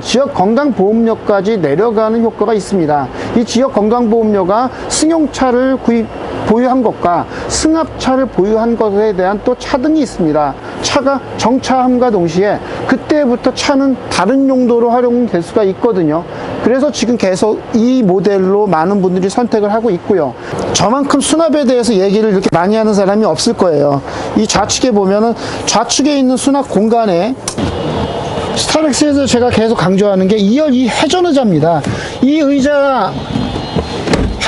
지역 건강보험료까지 내려가는 효과가 있습니다. 이 지역 건강보험료가 승용차를 보유한 것과 승합차를 보유한 것에 대한 또 차등이 있습니다. 차가 정차함과 동시에 그때부터 차는 다른 용도로 활용될 수가 있거든요. 그래서 지금 계속 이 모델로 많은 분들이 선택을 하고 있고요. 저만큼 수납에 대해서 얘기를 이렇게 많이 하는 사람이 없을 거예요. 이 좌측에 보면은 좌측에 있는 수납 공간에 스타렉스에서 제가 계속 강조하는 게 2열 이 회전 의자입니다. 이 의자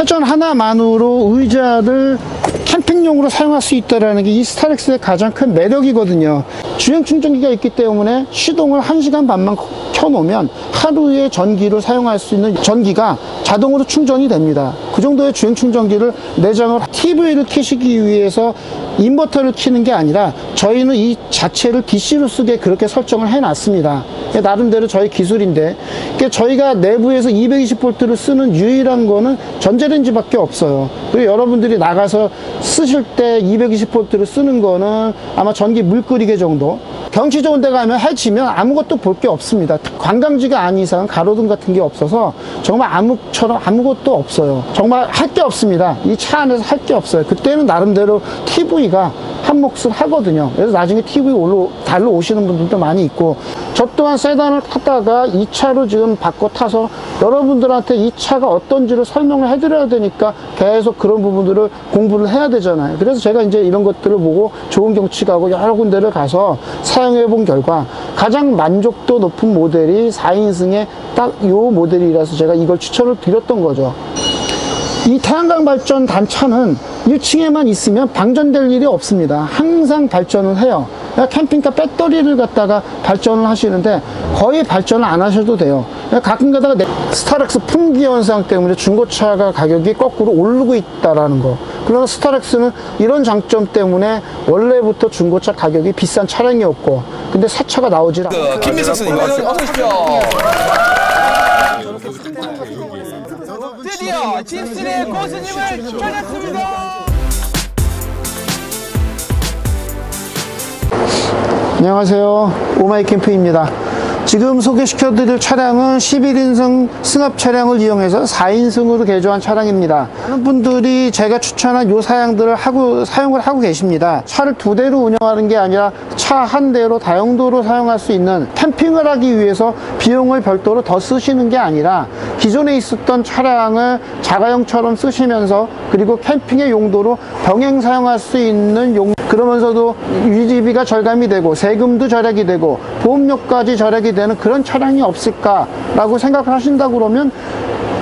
회전 하나만으로 의자를 캠핑용으로 사용할 수 있다는 게 이 스타렉스의 가장 큰 매력이거든요. 주행 충전기가 있기 때문에 시동을 1시간 반만 켜놓으면 하루에 전기를 사용할 수 있는 전기가 자동으로 충전이 됩니다. 그 정도의 주행 충전기를 내장을 TV를 켜시기 위해서 인버터를 켜는 게 아니라 저희는 이 자체를 DC로 쓰게 그렇게 설정을 해놨습니다. 나름대로 저희 기술인데 저희가 내부에서 220V를 쓰는 유일한 거는 전자레인지밖에 없어요. 그리고 여러분들이 나가서 쓰실 때 220V를 쓰는 거는 아마 전기 물 끓이게 정도. 경치 좋은 데 가면 해 지면 아무것도 볼 게 없습니다. 관광지가 아닌 이상 가로등 같은 게 없어서 정말 암흑처럼 아무것도 없어요. 정말 할 게 없습니다. 이 차 안에서 할 게 없어요. 그때는 나름대로 TV가 한 몫을 하거든요. 그래서 나중에 TV 달러 오시는 분들도 많이 있고, 저 또한 세단을 타다가 이 차로 지금 바꿔 타서 여러분들한테 이 차가 어떤지를 설명을 해드려야 되니까 계속 그런 부분들을 공부를 해야 되잖아요. 그래서 제가 이제 이런 것들을 보고 좋은 경치 가고 여러 군데를 가서 사용해 본 결과 가장 만족도 높은 모델이 4인승의 딱 이 모델이라서 제가 이걸 추천을 드렸던 거죠. 이 태양광 발전 단차는 1층에만 있으면 방전될 일이 없습니다. 항상 발전을 해요. 캠핑카 배터리를 갖다가 발전을 하시는데 거의 발전을 안 하셔도 돼요. 가끔 가다가 스타렉스 품귀 현상 때문에 중고차가 가격이 거꾸로 오르고 있다라는 거. 그러나 스타렉스는 이런 장점 때문에 원래부터 중고차 가격이 비싼 차량이었고, 근데 새 차가 나오질 않아요. 김민석 선생님 어서 오십시오. 드디어 진실의 고수님을 찾았습니다. 안녕하세요, 오마이캠프입니다. 지금 소개시켜드릴 차량은 11인승 승합 차량을 이용해서 4인승으로 개조한 차량입니다. 많은 분들이 제가 추천한 이 사양들을 사용을 하고 계십니다. 차를 2대로 운영하는 게 아니라 차 1대로 다용도로 사용할 수 있는, 캠핑을 하기 위해서 비용을 별도로 더 쓰시는 게 아니라 기존에 있었던 차량을 자가용처럼 쓰시면서 그리고 캠핑의 용도로 병행 사용할 수 있는 그러면서도 유지비가 절감이 되고 세금도 절약이 되고 보험료까지 절약이 되는 그런 차량이 없을까라고 생각을 하신다 그러면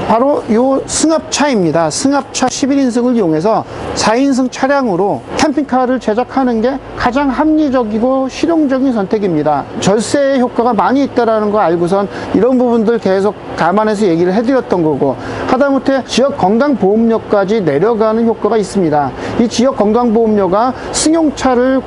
바로 이 승합차입니다. 승합차 11인승을 이용해서 4인승 차량으로 캠핑카를 제작하는 게 가장 합리적이고 실용적인 선택입니다. 절세 효과가 많이 있다는 거 알고선 이런 부분들 계속 감안해서 얘기를 해드렸던 거고, 하다못해 지역 건강보험료까지 내려가는 효과가 있습니다. 이 지역 건강보험료가 승용차를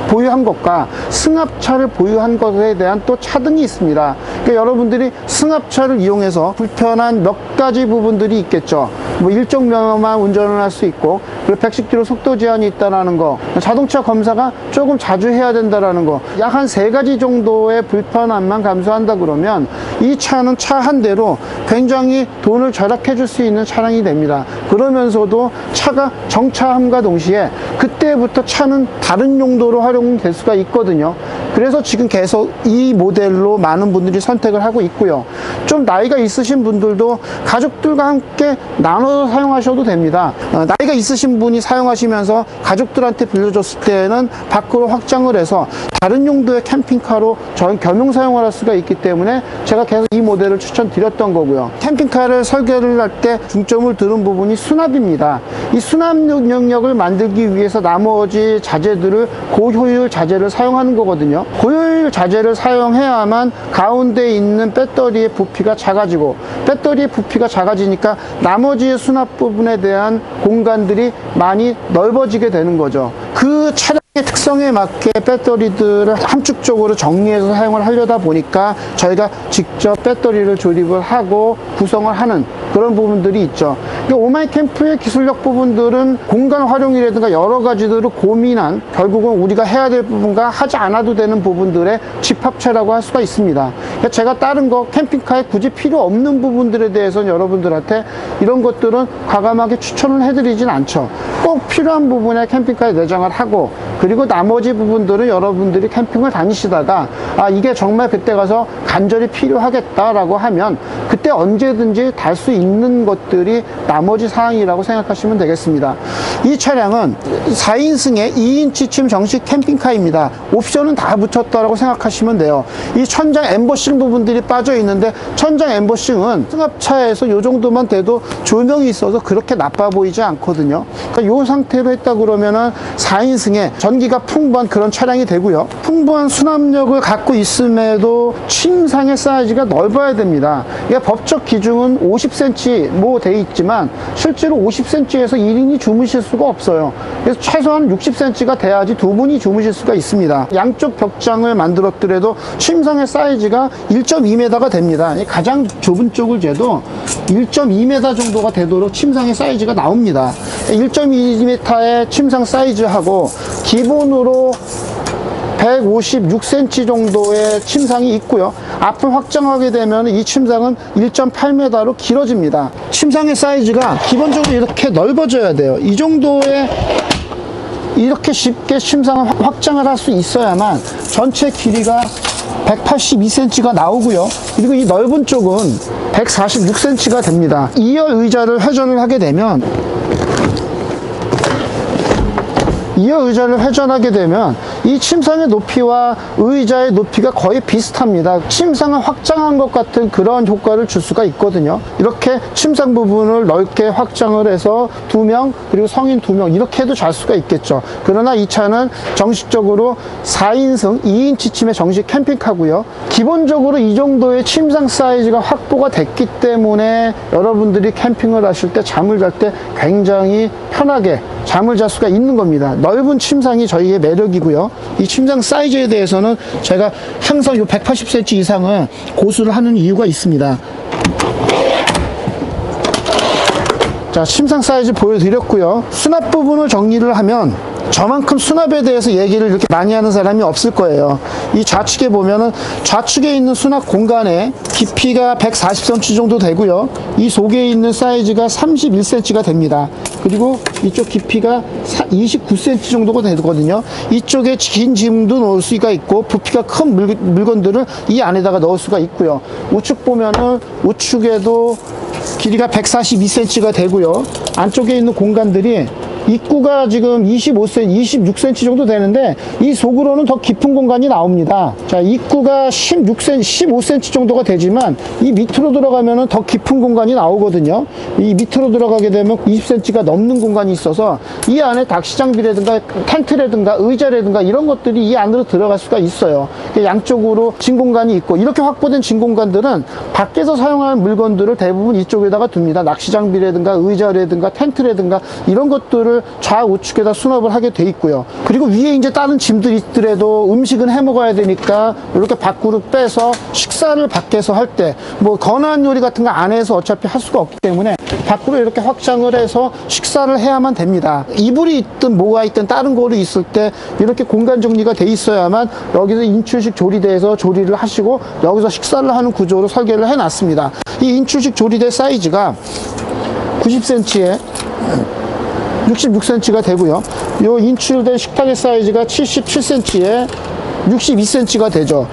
보유한 것과 승합차를 보유한 것에 대한 또 차등이 있습니다. 그러니까 여러분들이 승합차를 이용해서 불편한 몇 가지 부분들이 있겠죠. 뭐 일정 면만 운전을 할 수 있고, 그리고 110km 속도 제한이 있다는 거, 자동차 검사가 조금 자주 해야 된다는 거, 약 한 3가지 정도의 불편함만 감수한다 그러면 이 차는 차 한 대로 굉장히 돈을 절약해 줄 수 있는 차량이 됩니다. 그러면서도 차가 정차함과 동시에 그때부터 차는 다른 용도로 활용될 수가 있거든요. 그래서 지금 계속 이 모델로 많은 분들이 선택을 하고 있고요. 좀 나이가 있으신 분들도 가족들과 함께 나눠서 사용하셔도 됩니다. 나이가 있으신 분이 사용하시면서 가족들한테 빌려줬을 때는 밖으로 확장을 해서 다른 용도의 캠핑카로 겸용 사용을 할 수가 있기 때문에 제가 계속 이 모델을 추천드렸던 거고요. 캠핑카를 설계를 할 때 중점을 두는 부분이 수납입니다. 이 수납 능력을 만들기 위해서 나머지 자재들을 고효율 자재를 사용하는 거거든요. 고효율 자재를 사용해야만 가운데 있는 배터리의 부피가 작아지고, 배터리의 부피가 작아지니까 나머지 수납 부분에 대한 공간들이 많이 넓어지게 되는 거죠. 그 차량의 특성에 맞게 배터리들을 함축적으로 정리해서 사용을 하려다 보니까 저희가 직접 배터리를 조립을 하고 구성을 하는 그런 부분들이 있죠. 오마이 캠프의 기술력 부분들은 공간 활용이라든가 여러 가지들을 고민한, 결국은 우리가 해야 될 부분과 하지 않아도 되는 부분들의 집합체라고 할 수가 있습니다. 그러니까 제가 다른 거 캠핑카에 굳이 필요 없는 부분들에 대해서는 여러분들한테 이런 것들은 과감하게 추천을 해드리진 않죠. 꼭 필요한 부분에 캠핑카에 내장을 하고, 그리고 나머지 부분들은 여러분들이 캠핑을 다니시다가 이게 정말 그때 가서 간절히 필요하겠다라고 하면 그때 언제든지 달 수 있는 것들이 나머지 사항이라고 생각하시면 되겠습니다. 이 차량은 4인승의 2인치 침 정식 캠핑카입니다. 옵션은 다 붙였다고 생각하시면 돼요. 이 천장 엠보싱 부분들이 빠져 있는데, 천장 엠보싱은 승합차에서 이 정도만 돼도 조명이 있어서 그렇게 나빠 보이지 않거든요. 그러니까 이 상태로 했다 그러면은 4인승의 전기가 풍부한 그런 차량이 되고요. 풍부한 수납력을 갖고 있음에도 침상의 사이즈가 넓어야 됩니다. 이게 법적 기준은 50cm 뭐 돼 있지만 실제로 50cm에서 1인이 주무실 수가 없어요. 그래서 최소한 60cm가 돼야지 두 분이 주무실 수가 있습니다. 양쪽 벽장을 만들었더라도 침상의 사이즈가 1.2m가 됩니다. 가장 좁은 쪽을 재도 1.2m 정도가 되도록 침상의 사이즈가 나옵니다. 1.2m의 침상 사이즈하고 기본으로 156cm 정도의 침상이 있고요. 앞을 확장하게 되면 이 침상은 1.8m로 길어집니다. 침상의 사이즈가 기본적으로 이렇게 넓어져야 돼요. 이 정도의, 이렇게 쉽게 침상을 확장을 할 수 있어야만 전체 길이가 182cm가 나오고요. 그리고 이 넓은 쪽은 146cm가 됩니다. 2열 의자를 회전을 하게 되면, 2열 의자를 회전하게 되면 이 침상의 높이와 의자의 높이가 거의 비슷합니다. 침상을 확장한 것 같은 그런 효과를 줄 수가 있거든요. 이렇게 침상 부분을 넓게 확장을 해서 2명, 그리고 성인 2명 이렇게 해도 잘 수가 있겠죠. 그러나 이 차는 정식적으로 4인승 2인치 침의 정식 캠핑카고요. 기본적으로 이 정도의 침상 사이즈가 확보가 됐기 때문에 여러분들이 캠핑을 하실 때 잠을 잘 때 굉장히 편하게 잠을 잘 수가 있는 겁니다. 넓은 침상이 저희의 매력이고요. 이 침상 사이즈에 대해서는 제가 항상 이 180cm 이상은 고수를 하는 이유가 있습니다. 자, 침상 사이즈 보여드렸고요. 수납 부분을 정리를 하면 저만큼 수납에 대해서 얘기를 이렇게 많이 하는 사람이 없을 거예요. 이 좌측에 보면은 좌측에 있는 수납 공간의 깊이가 140cm 정도 되고요. 이 속에 있는 사이즈가 31cm가 됩니다. 그리고 이쪽 깊이가 29cm 정도가 되거든요. 이쪽에 긴 짐도 넣을 수가 있고 부피가 큰 물건들을 이 안에다가 넣을 수가 있고요. 우측 보면은 우측에도 길이가 142cm가 되고요. 안쪽에 있는 공간들이 입구가 지금 26cm 정도 되는데 이 속으로는 더 깊은 공간이 나옵니다. 자, 입구가 15cm 정도가 되지만 이 밑으로 들어가면은 더 깊은 공간이 나오거든요. 이 밑으로 들어가게 되면 20cm가 넘는 공간이 있어서 이 안에 낚시 장비라든가 텐트라든가 의자라든가 이런 것들이 이 안으로 들어갈 수가 있어요. 양쪽으로 진 공간이 있고, 이렇게 확보된 진 공간들은 밖에서 사용할 물건들을 대부분 이쪽에다가 둡니다. 낚시 장비라든가 의자라든가 텐트라든가 이런 것들을 좌우측에다 수납을 하게 돼 있고요. 그리고 위에 이제 다른 짐들 있더라도 음식은 해 먹어야 되니까 이렇게 밖으로 빼서 식사를 밖에서 할 때 뭐 건한 요리 같은 거 안에서 어차피 할 수가 없기 때문에 밖으로 이렇게 확장을 해서 식사를 해야만 됩니다. 이불이 있든 뭐가 있든 다른 거로 있을 때 이렇게 공간 정리가 돼 있어야만 여기서 인출식 조리대에서 조리를 하시고 여기서 식사를 하는 구조로 설계를 해 놨습니다. 이 인출식 조리대 사이즈가 90cm에 66cm가 되고요. 요 인출된 식탁의 사이즈가 77cm에 62cm가 되죠.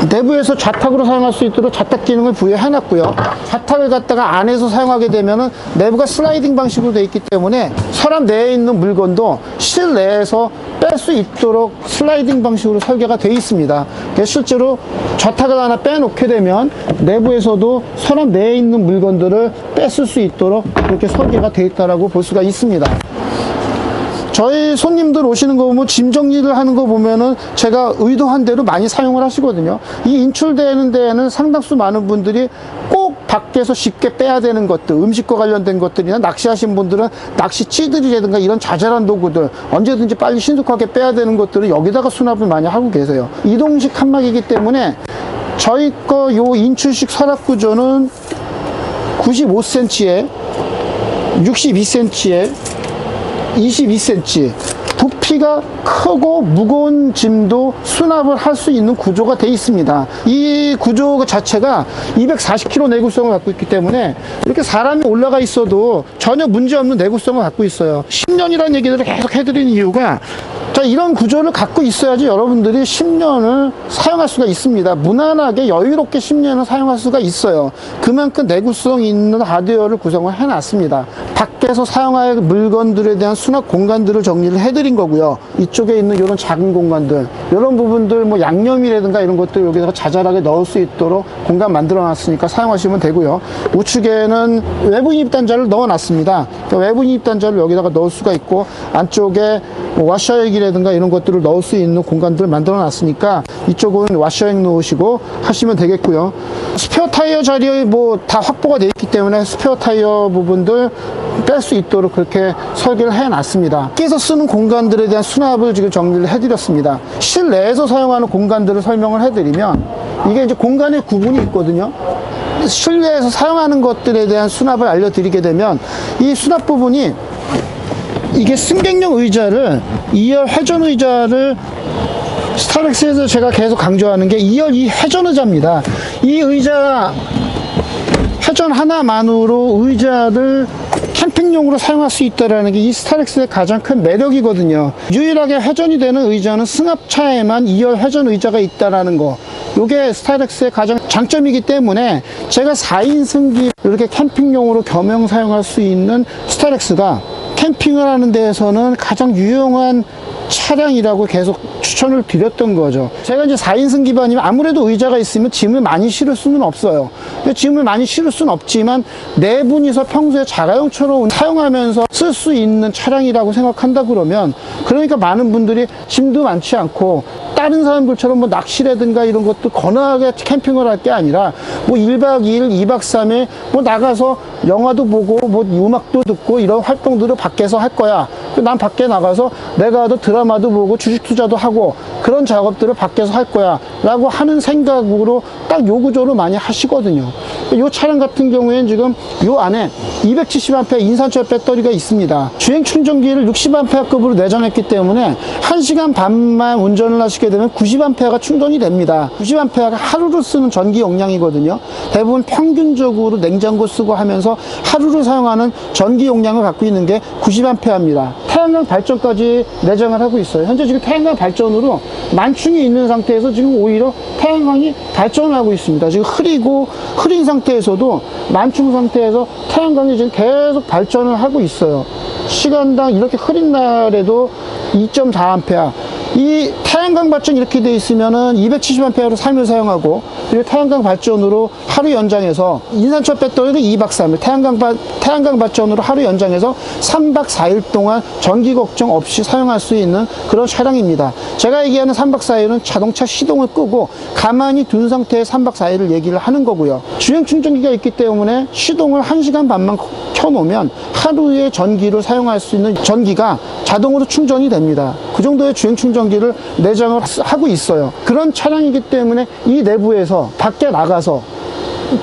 내부에서 좌탁으로 사용할 수 있도록 좌탁 기능을 부여해 놨고요. 좌탁을 갖다가 안에서 사용하게 되면은 내부가 슬라이딩 방식으로 되어 있기 때문에 서랍 내에 있는 물건도 실내에서 뺄 수 있도록 슬라이딩 방식으로 설계가 되어 있습니다. 실제로 좌탁을 하나 빼놓게 되면 내부에서도 서랍 내에 있는 물건들을 뺐을 수 있도록 이렇게 설계가 되어 있다고 볼 수가 있습니다. 저희 손님들 오시는 거 보면 짐 정리를 하는 거 보면은 제가 의도한 대로 많이 사용을 하시거든요. 이 인출되는 데에는 상당수 많은 분들이 꼭 밖에서 쉽게 빼야 되는 것들, 음식과 관련된 것들이나 낚시하신 분들은 낚시 찌들이라든가 이런 자잘한 도구들 언제든지 빨리 신속하게 빼야 되는 것들을 여기다가 수납을 많이 하고 계세요. 이동식 칸막이기 때문에 저희 거 요 인출식 서랍 구조는 95cm에 62cm에 22cm 부피가 크고 무거운 짐도 수납을 할 수 있는 구조가 되어 있습니다. 이 구조 자체가 240kg 내구성을 갖고 있기 때문에 이렇게 사람이 올라가 있어도 전혀 문제없는 내구성을 갖고 있어요. 10년이라는 얘기를 계속 해드리는 이유가, 자, 이런 구조를 갖고 있어야지 여러분들이 10년을 사용할 수가 있습니다. 무난하게 여유롭게 10년을 사용할 수가 있어요. 그만큼 내구성 있는 하드웨어를 구성을 해놨습니다. 밖에서 사용할 물건들에 대한 수납 공간들을 정리를 해드린 거고요. 이쪽에 있는 이런 작은 공간들, 이런 부분들 뭐 양념이라든가 이런 것들 여기다가 자잘하게 넣을 수 있도록 공간 만들어 놨으니까 사용하시면 되고요. 우측에는 외부 입단자를 넣어 놨습니다. 외부 입단자를 여기다가 넣을 수가 있고, 안쪽에 뭐 와셔액이라든가 이런 것들을 넣을 수 있는 공간들을 만들어 놨으니까 이쪽은 와셔액 넣으시고 하시면 되겠고요. 스페어 타이어 자리에 뭐 다 확보가 되어 있기 때문에 스페어 타이어 부분들 뺄 수 있도록 그렇게 설계를 해 놨습니다. 밖에서 쓰는 공간들에 대한 수납을 지금 정리를 해 드렸습니다. 실내에서 사용하는 공간들을 설명을 해 드리면, 이게 이제 공간의 구분이 있거든요. 실내에서 사용하는 것들에 대한 수납을 알려드리게 되면, 이 수납 부분이, 이게 승객용 의자를 2열 회전 의자를 스타렉스에서 제가 계속 강조하는 게 2열 이 회전 의자입니다. 이 의자 회전 하나만으로 의자를 캠핑용으로 사용할 수 있다는 게 이 스타렉스의 가장 큰 매력이거든요. 유일하게 회전이 되는 의자는 승합차에만 2열 회전 의자가 있다는 거, 이게 스타렉스의 가장 장점이기 때문에 제가 4인 승기 이렇게 캠핑용으로 겸용 사용할 수 있는 스타렉스가 캠핑을 하는 데에서는 가장 유용한 차량이라고 계속 추천을 드렸던 거죠. 제가 이제 4인승 기반이면 아무래도 의자가 있으면 짐을 많이 실을 수는 없어요. 근데 짐을 많이 실을 수는 없지만 네 분이서 평소에 자가용처럼 사용하면서 쓸 수 있는 차량이라고 생각한다 그러면, 그러니까 많은 분들이 짐도 많지 않고 다른 사람들처럼 뭐 낚시라든가 이런 것도 거나하게 캠핑을 할 게 아니라 뭐 1박 2일, 2박 3일 뭐 나가서 영화도 보고 뭐 음악도 듣고 이런 활동들을 밖에서 할 거야. 난 밖에 나가서 내가 더 드라마도 보고 주식 투자도 하고 그런 작업들을 밖에서 할 거야 라고 하는 생각으로 딱 요 구조로 많이 하시거든요. 이 차량 같은 경우에는 지금 요 안에 270A 인산철 배터리가 있습니다. 주행 충전기를 60A급으로 내장했기 때문에 1시간 반만 운전을 하시게 되면 90A가 충전이 됩니다. 90A가 하루를 쓰는 전기 용량이거든요. 대부분 평균적으로 냉장고 쓰고 하면서 하루를 사용하는 전기 용량을 갖고 있는 게 90A입니다. 태양광 발전까지 내장을 하고 있어요. 현재 지금 태양광 발전으로 만충이 있는 상태에서 지금 오히려 태양광이 발전을 하고 있습니다. 지금 흐린 상태에서도 만충 상태에서 태양광이 지금 계속 발전을 하고 있어요. 시간당 이렇게 흐린 날에도 2.4A. 이 태양광 발전 이렇게 돼 있으면은 270A로 3일 사용하고, 그리고 태양광 발전으로 하루 연장해서 인산철 배터리는 2박 3일, 태양광 발전으로 하루 연장해서 3박 4일 동안 전기 걱정 없이 사용할 수 있는 그런 차량입니다. 제가 얘기하는 3박 4일은 자동차 시동을 끄고 가만히 둔 상태의 3박 4일을 얘기를 하는 거고요. 주행 충전기가 있기 때문에 시동을 1시간 반만 켜놓으면 하루에 전기를 사용할 수 있는 전기가 자동으로 충전이 됩니다. 그 정도의 주행 충전기를 내장을 하고 있어요. 그런 차량이기 때문에 이 내부에서 밖에 나가서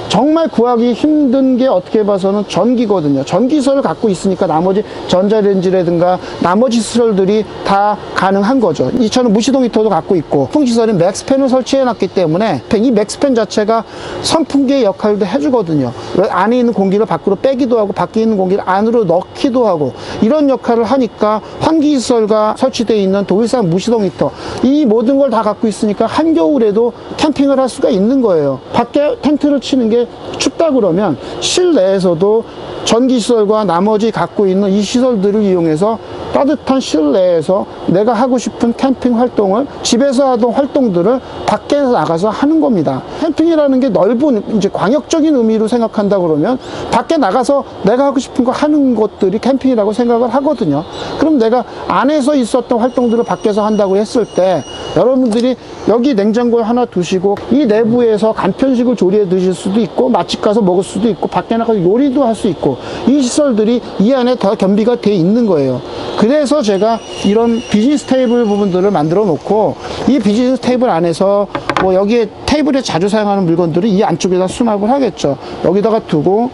정말 구하기 힘든 게 어떻게 봐서는 전기거든요. 전기시설을 갖고 있으니까 나머지 전자레인지라든가 나머지 시설들이 다 가능한 거죠. 이 차는 무시동 히터도 갖고 있고, 통풍시설인 맥스팬을 설치해 놨기 때문에 이 맥스팬 자체가 선풍기의 역할도 해주거든요. 안에 있는 공기를 밖으로 빼기도 하고 밖에 있는 공기를 안으로 넣기도 하고, 이런 역할을 하니까 환기시설과 설치되어 있는 독일산 무시동 히터, 이 모든 걸 다 갖고 있으니까 한겨울에도 캠핑을 할 수가 있는 거예요. 밖에 텐트를 치는 게 춥다 그러면 실내에서도 전기시설과 나머지 갖고 있는 이 시설들을 이용해서 따뜻한 실내에서 내가 하고 싶은 캠핑 활동을, 집에서 하던 활동들을 밖에 나가서 하는 겁니다. 캠핑이라는 게 넓은 이제 광역적인 의미로 생각한다 그러면 밖에 나가서 내가 하고 싶은 거 하는 것들이 캠핑이라고 생각을 하거든요. 그럼 내가 안에서 있었던 활동들을 밖에서 한다고 했을 때 여러분들이 여기 냉장고에 하나 두시고 이 내부에서 간편식을 조리해 드실 수 수도 있고 맛집 가서 먹을 수도 있고 밖에 나가서 요리도 할 수 있고 이 시설들이 이 안에 다 겸비가 되어 있는 거예요. 그래서 제가 이런 비즈니스 테이블 부분들을 만들어 놓고 이 비즈니스 테이블 안에서 뭐 여기에 테이블에 자주 사용하는 물건들을 이 안쪽에다 수납을 하겠죠. 여기다가 두고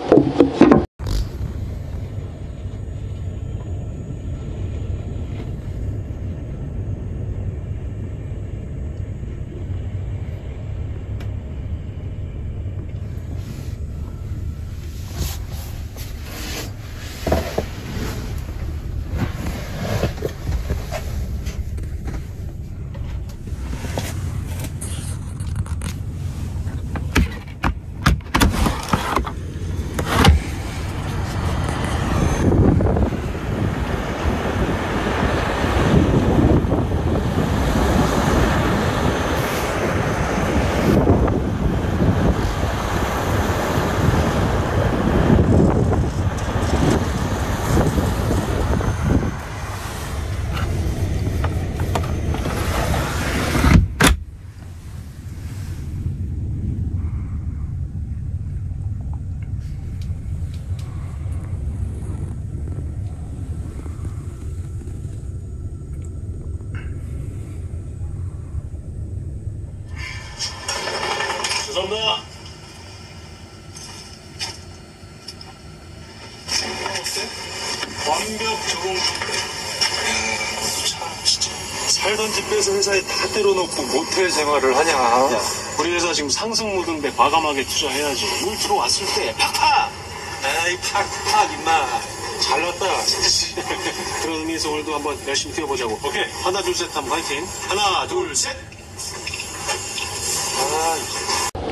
죄송합니다. 어때? 완벽 적응. 참 진짜 살던 집 빼서 회사에 다 때려놓고 모텔 생활을 하냐? 야, 우리 회사 지금 상승 모드인데 과감하게 투자해야지. 물 들어왔을 때 팍팍. 에이 팍팍 임마. 잘났다. 그런 의미에서 오늘도 한번 열심히 뛰어보자고. 오케이. 하나 둘 셋 하면 화이팅. 하나 둘 셋.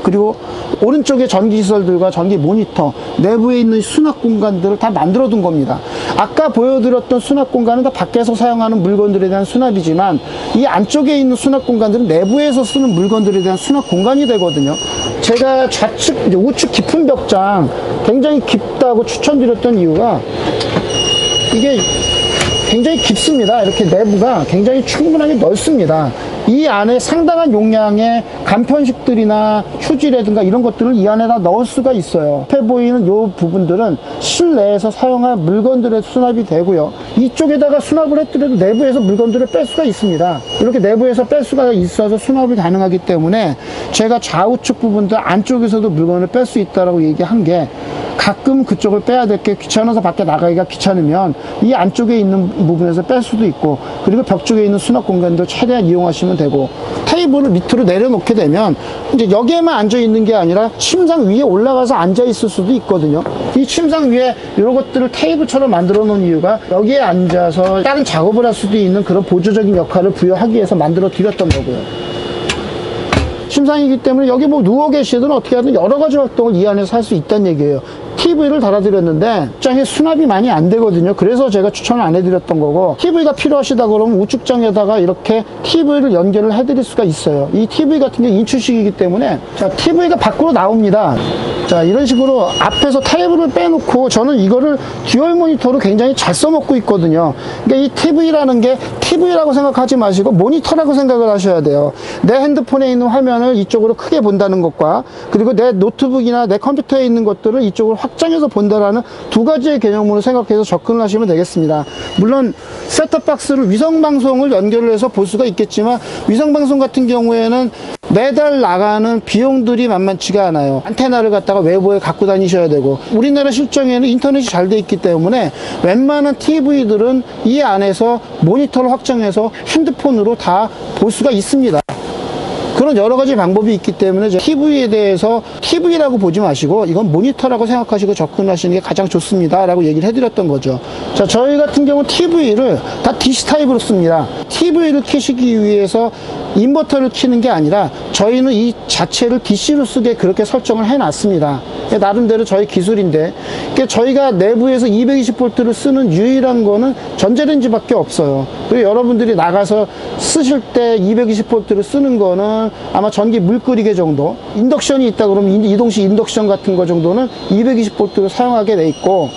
그리고 오른쪽에 전기 시설들과 전기 모니터, 내부에 있는 수납 공간들을 다 만들어 둔 겁니다. 아까 보여드렸던 수납 공간은 다 밖에서 사용하는 물건들에 대한 수납이지만 이 안쪽에 있는 수납 공간들은 내부에서 쓰는 물건들에 대한 수납 공간이 되거든요. 제가 좌측, 우측 깊은 벽장 굉장히 깊다고 추천드렸던 이유가 이게 굉장히 깊습니다. 이렇게 내부가 굉장히 충분하게 넓습니다. 이 안에 상당한 용량의 간편식들이나 휴지라든가 이런 것들을 이 안에다 넣을 수가 있어요. 앞에 보이는 이 부분들은 실내에서 사용할 물건들의 수납이 되고요. 이쪽에다가 수납을 했더라도 내부에서 물건들을 뺄 수가 있습니다. 이렇게 내부에서 뺄 수가 있어서 수납이 가능하기 때문에 제가 좌우측 부분들 안쪽에서도 물건을 뺄 수 있다고 얘기한 게 가끔 그쪽을 빼야 될 게 귀찮아서 밖에 나가기가 귀찮으면 이 안쪽에 있는 부분에서 뺄 수도 있고, 그리고 벽 쪽에 있는 수납 공간도 최대한 이용하시면 되고, 테이블을 밑으로 내려놓게 되면 이제 여기에만 앉아 있는 게 아니라 침상 위에 올라가서 앉아 있을 수도 있거든요. 이 침상 위에 이런 것들을 테이블처럼 만들어 놓은 이유가 여기에 앉아서 다른 작업을 할 수도 있는 그런 보조적인 역할을 부여하기 위해서 만들어 드렸던 거고요. 침상이기 때문에 여기 뭐 누워 계시든 어떻게 하든 여러 가지 활동을 이 안에서 할 수 있다는 얘기예요. TV를 달아드렸는데 우측장에 수납이 많이 안 되거든요. 그래서 제가 추천을 안 해드렸던 거고, TV가 필요하시다 그러면 우측장에다가 이렇게 TV를 연결을 해드릴 수가 있어요. 이 TV 같은 게 인출식이기 때문에, 자, TV가 밖으로 나옵니다. 자, 이런 식으로 앞에서 테이블을 빼놓고 저는 이거를 듀얼 모니터로 굉장히 잘 써먹고 있거든요. 그러니까 이 TV라는 게 TV라고 생각하지 마시고 모니터라고 생각을 하셔야 돼요. 내 핸드폰에 있는 화면을 이쪽으로 크게 본다는 것과, 그리고 내 노트북이나 내 컴퓨터에 있는 것들을 이쪽으로 확장해서 본다라는 두 가지의 개념으로 생각해서 접근을 하시면 되겠습니다. 물론 셋톱박스를 위성방송을 연결을 해서 볼 수가 있겠지만, 위성방송 같은 경우에는 매달 나가는 비용들이 만만치가 않아요. 안테나를 갖다가 외부에 갖고 다니셔야 되고, 우리나라 실정에는 인터넷이 잘 돼 있기 때문에 웬만한 TV들은 이 안에서 모니터를 확장해서 핸드폰으로 다 볼 수가 있습니다. 그런 여러 가지 방법이 있기 때문에 TV에 대해서 TV라고 보지 마시고 이건 모니터라고 생각하시고 접근하시는 게 가장 좋습니다 라고 얘기를 해드렸던 거죠. 자, 저희 같은 경우는 TV를 다 DC 타입으로 씁니다. TV를 켜시기 위해서 인버터를 켜는 게 아니라 저희는 이 자체를 DC로 쓰게 그렇게 설정을 해놨습니다. 나름대로 저희 기술인데, 그러니까 저희가 내부에서 220V를 쓰는 유일한 거는 전자레인지밖에 없어요. 그리고 여러분들이 나가서 쓰실 때 220V를 쓰는 거는 아마 전기 물 끓이개 정도, 인덕션이 있다 그러면 이동식 인덕션 같은 거 정도는 220V를 사용하게 돼 있고,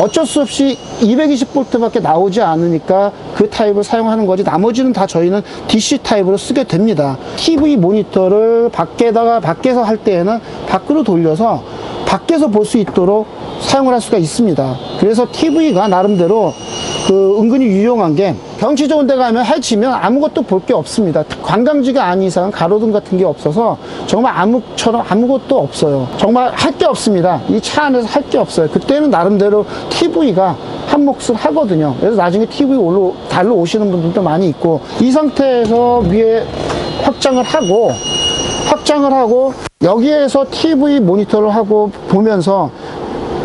어쩔 수 없이 220V 밖에 나오지 않으니까 그 타입을 사용하는 거지 나머지는 다 저희는 DC 타입으로 쓰게 됩니다. TV 모니터를 밖에서 할 때에는 밖으로 돌려서 밖에서 볼 수 있도록 사용을 할 수가 있습니다. 그래서 TV가 나름대로 은근히 유용한 게 경치 좋은 데 가면 해치면 아무것도 볼 게 없습니다. 관광지가 아닌 이상 가로등 같은 게 없어서 정말 암흑처럼 아무것도 없어요. 정말 할 게 없습니다. 이 차 안에서 할 게 없어요. 그때는 나름대로 TV가 한 몫을 하거든요. 그래서 나중에 TV 달러 오시는 분들도 많이 있고, 이 상태에서 위에 확장을 하고 여기에서 TV 모니터를 하고 보면서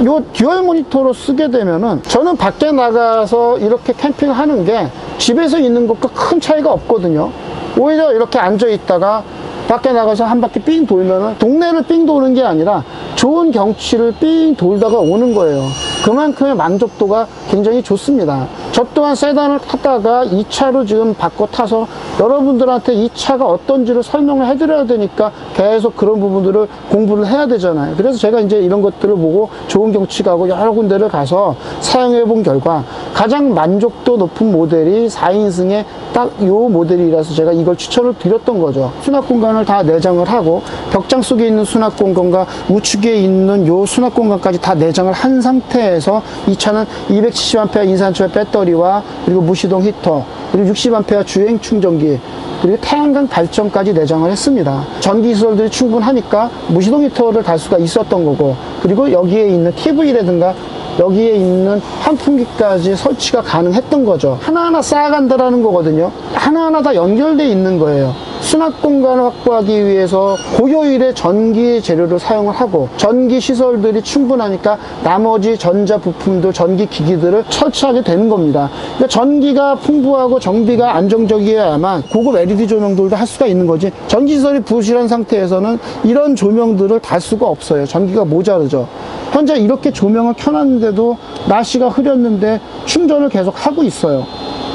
요 듀얼 모니터로 쓰게 되면은 저는 밖에 나가서 이렇게 캠핑을 하는 게 집에서 있는 것과 큰 차이가 없거든요. 오히려 이렇게 앉아 있다가 밖에 나가서 한 바퀴 삥 돌면은 동네를 삥 도는 게 아니라 좋은 경치를 삥 돌다가 오는 거예요. 그만큼의 만족도가 굉장히 좋습니다. 저 또한 세단을 타다가 이 차로 지금 바꿔 타서 여러분들한테 이 차가 어떤지를 설명을 해드려야 되니까 계속 그런 부분들을 공부를 해야 되잖아요. 그래서 제가 이제 이런 것들을 보고 좋은 경치 가고 여러 군데를 가서 사용해 본 결과 가장 만족도 높은 모델이 4인승의 딱 이 모델이라서 제가 이걸 추천을 드렸던 거죠. 수납 공간을 다 내장을 하고 벽장 속에 있는 수납 공간과 우측에 있는 요 수납 공간까지 다 내장을 한 상태에서 이 차는 270A 인산철 배터리와 그리고 무시동 히터, 그리고 60A 주행 충전기, 그리고 태양광 발전까지 내장을 했습니다. 전기 시설들이 충분하니까 무시동 히터를 달 수가 있었던 거고, 그리고 여기에 있는 TV라든가 여기에 있는 환풍기까지 설치가 가능했던 거죠. 하나하나 쌓아간다라는 거거든요. 하나하나 다 연결되어 있는 거예요. 수납 공간을 확보하기 위해서 고효율의 전기 재료를 사용을 하고, 전기 시설들이 충분하니까 나머지 전자 부품들, 전기 기기들을 설치하게 되는 겁니다. 그러니까 전기가 풍부하고 정비가 안정적이어야만 고급 LED 조명들도 할 수가 있는 거지, 전기 시설이 부실한 상태에서는 이런 조명들을 달 수가 없어요. 전기가 모자르죠. 현재 이렇게 조명을 켜놨는데도 날씨가 흐렸는데 충전을 계속 하고 있어요.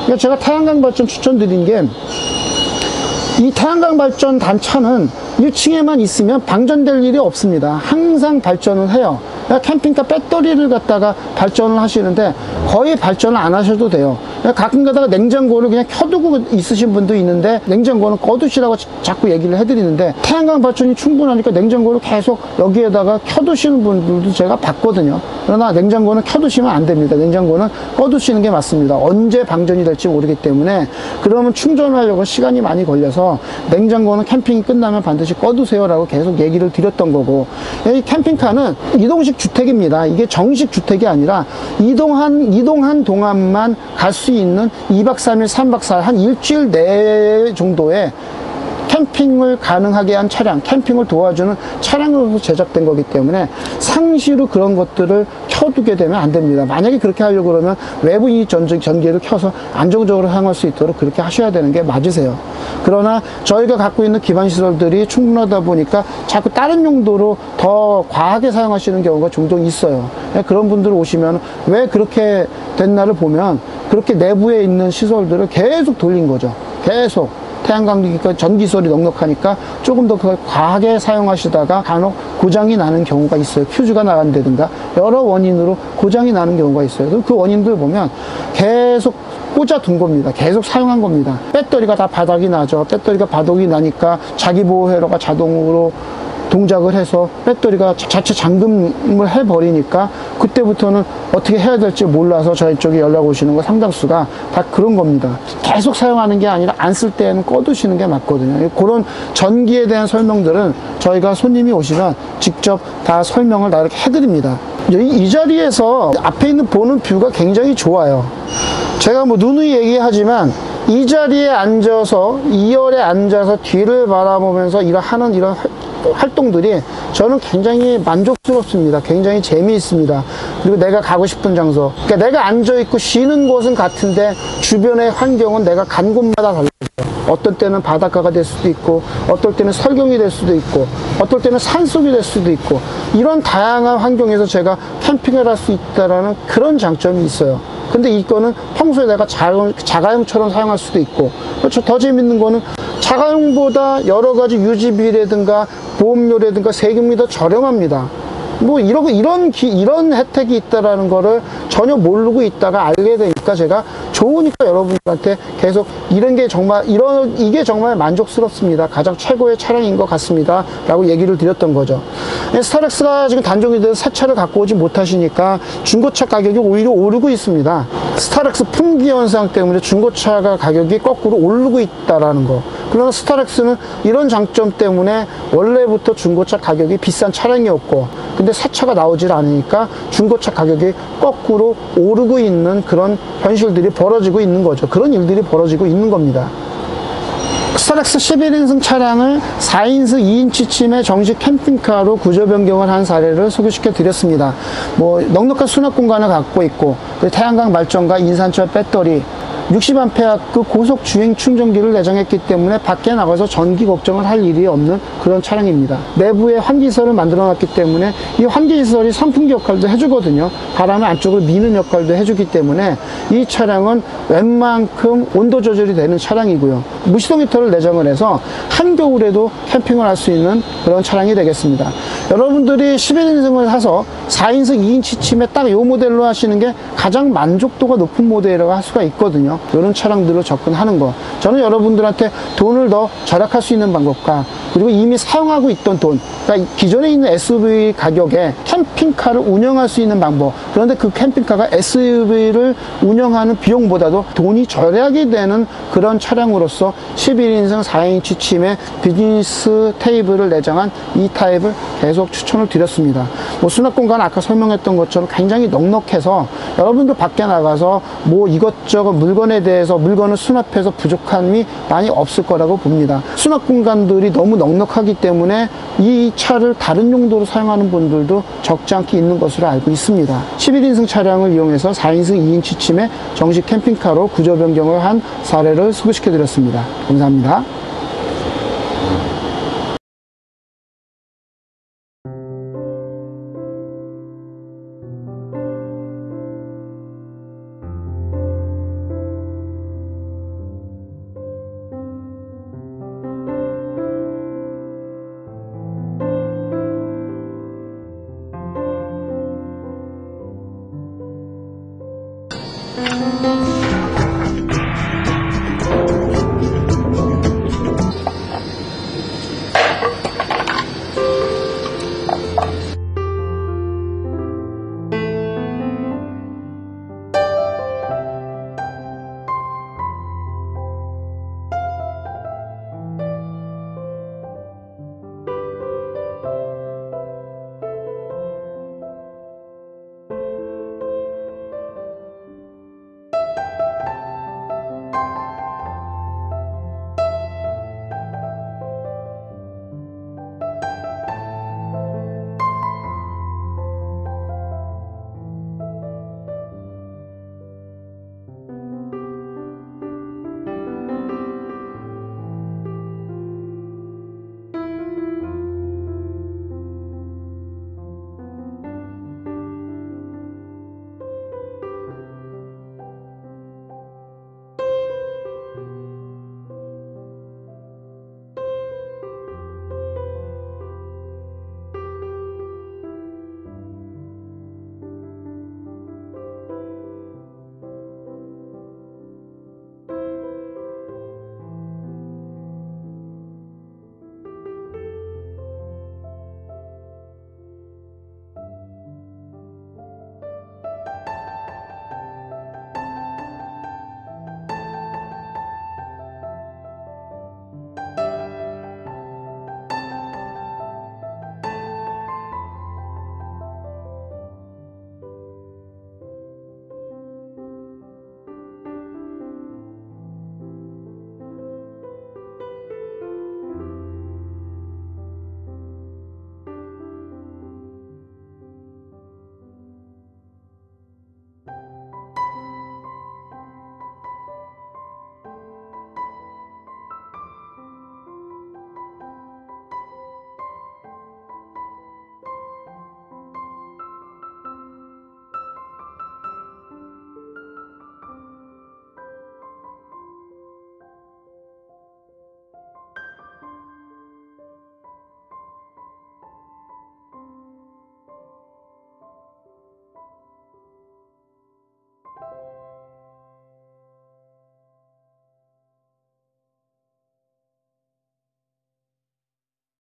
그러니까 제가 태양광 발전 추천드린 게, 이 태양광 발전 단차는 1층에만 있으면 방전될 일이 없습니다. 항상 발전을 해요. 캠핑카 배터리를 갖다가 발전을 하시는데 거의 발전을 안 하셔도 돼요. 가끔 가다가 냉장고를 그냥 켜두고 있으신 분도 있는데 냉장고는 꺼두시라고 자꾸 얘기를 해드리는데, 태양광 발전이 충분하니까 냉장고를 계속 여기에다가 켜두시는 분들도 제가 봤거든요. 그러나 냉장고는 켜두시면 안 됩니다. 냉장고는 꺼두시는 게 맞습니다. 언제 방전이 될지 모르기 때문에. 그러면 충전을 하려고 시간이 많이 걸려서 냉장고는 캠핑이 끝나면 반드시 꺼두세요 라고 계속 얘기를 드렸던 거고, 이 캠핑카는 이동식 주택입니다. 이게 정식 주택이 아니라 이동한 동안만 갈 수 있는 2박 3일, 3박 4일, 한 일주일 내 정도의 캠핑을 가능하게 한 차량, 캠핑을 도와주는 차량으로서 제작된 거기 때문에 상시로 그런 것들을 켜두게 되면 안 됩니다. 만약에 그렇게 하려고 그러면 외부인 전기를 켜서 안정적으로 사용할 수 있도록 그렇게 하셔야 되는 게 맞으세요. 그러나 저희가 갖고 있는 기반 시설들이 충분하다 보니까 자꾸 다른 용도로 더 과하게 사용하시는 경우가 종종 있어요. 그런 분들 오시면 왜 그렇게 됐나를 보면 그렇게 내부에 있는 시설들을 계속 돌린 거죠. 계속. 태양광기가 전기시설이 넉넉하니까 조금 더 그걸 과하게 사용하시다가 간혹 고장이 나는 경우가 있어요. 퓨즈가 나간다든가 여러 원인으로 고장이 나는 경우가 있어요. 그 원인들 보면 계속 꽂아둔 겁니다. 계속 사용한 겁니다. 배터리가 다 바닥이 나죠. 배터리가 바닥이 나니까 자기보호 회로가 자동으로 동작을 해서 배터리가 자체 잠금을 해버리니까 그때부터는 어떻게 해야 될지 몰라서 저희 쪽에 연락 오시는 거 상당수가 다 그런 겁니다. 계속 사용하는 게 아니라 안 쓸 때는 꺼두시는 게 맞거든요. 그런 전기에 대한 설명들은 저희가 손님이 오시면 직접 다 설명을 다 이렇게 해드립니다. 이 자리에서 앞에 있는 보는 뷰가 굉장히 좋아요. 제가 뭐 누누이 얘기하지만 이 자리에 앉아서 2열에 앉아서 뒤를 바라보면서 하는 이런 활동들이 저는 굉장히 만족스럽습니다. 굉장히 재미있습니다. 그리고 내가 가고 싶은 장소, 그러니까 내가 앉아있고 쉬는 곳은 같은데 주변의 환경은 내가 간 곳마다 달라요. 어떨 때는 바닷가가 될 수도 있고, 어떨 때는 설경이 될 수도 있고, 어떨 때는 산속이 될 수도 있고, 이런 다양한 환경에서 제가 캠핑을 할 수 있다는 그런 장점이 있어요. 근데 이거는 평소에 내가 자가용처럼 사용할 수도 있고, 그렇죠. 더 재밌는 거는 자가용보다 여러 가지 유지비라든가 보험료라든가 세금이 더 저렴합니다. 뭐 이런 혜택이 있다라는 거를 전혀 모르고 있다가 알게 되니까 제가 좋으니까 여러분들한테 계속 이게 정말 만족스럽습니다. 가장 최고의 차량인 것 같습니다. 라고 얘기를 드렸던 거죠. 스타렉스가 지금 단종이 돼서 새 차를 갖고 오지 못하시니까 중고차 가격이 오히려 오르고 있습니다. 스타렉스 품귀 현상 때문에 중고차가 가격이 거꾸로 오르고 있다라는 거. 그러나 스타렉스는 이런 장점 때문에 원래부터 중고차 가격이 비싼 차량이었고, 근데 새 차가 나오질 않으니까 중고차 가격이 거꾸로 오르고 있는 그런 현실들이 벌어지고 있는 거죠. 그런 일들이 벌어지고 있는 겁니다. 스타렉스 11인승 차량을 4인승 2인치 침의 정식 캠핑카로 구조 변경을 한 사례를 소개시켜 드렸습니다. 뭐 넉넉한 수납 공간을 갖고 있고, 태양광 발전과 인산철 배터리, 60A 고속 주행 충전기를 내장했기 때문에 밖에 나가서 전기 걱정을 할 일이 없는 그런 차량입니다. 내부에 환기시설을 만들어 놨기 때문에 이 환기시설이 선풍기 역할도 해주거든요. 바람을 안쪽으로 미는 역할도 해주기 때문에 이 차량은 웬만큼 온도 조절이 되는 차량이고요. 무시동 히터를 내장을 해서 한겨울에도 캠핑을 할 수 있는 그런 차량이 되겠습니다. 여러분들이 11인승을 사서 4인승 2인치 침에 딱 이 모델로 하시는 게 가장 만족도가 높은 모델이라고 할 수가 있거든요. 이런 차량들로 접근하는 거, 저는 여러분들한테 돈을 더 절약할 수 있는 방법과, 그리고 이미 사용하고 있던 돈, 그러니까 기존에 있는 SUV 가격에 캠핑카를 운영할 수 있는 방법, 그런데 그 캠핑카가 SUV를 운영하는 비용보다도 돈이 절약이 되는 그런 차량으로서 11인승 4인치 침에 비즈니스 테이블을 내장한 이 타입을 계속 추천을 드렸습니다. 뭐 수납 공간 아까 설명했던 것처럼 굉장히 넉넉해서 여러분들 밖에 나가서 뭐 이것저것 물건에 대해서 물건을 수납해서 부족함이 많이 없을 거라고 봅니다. 수납 공간들이 너무 넉넉하기 때문에 이 차를 다른 용도로 사용하는 분들도 적지 않게 있는 것으로 알고 있습니다. 11인승 차량을 이용해서 4인승 2인치 침에 정식 캠핑카로 구조 변경을 한 사례를 소개시켜 드렸습니다. 감사합니다.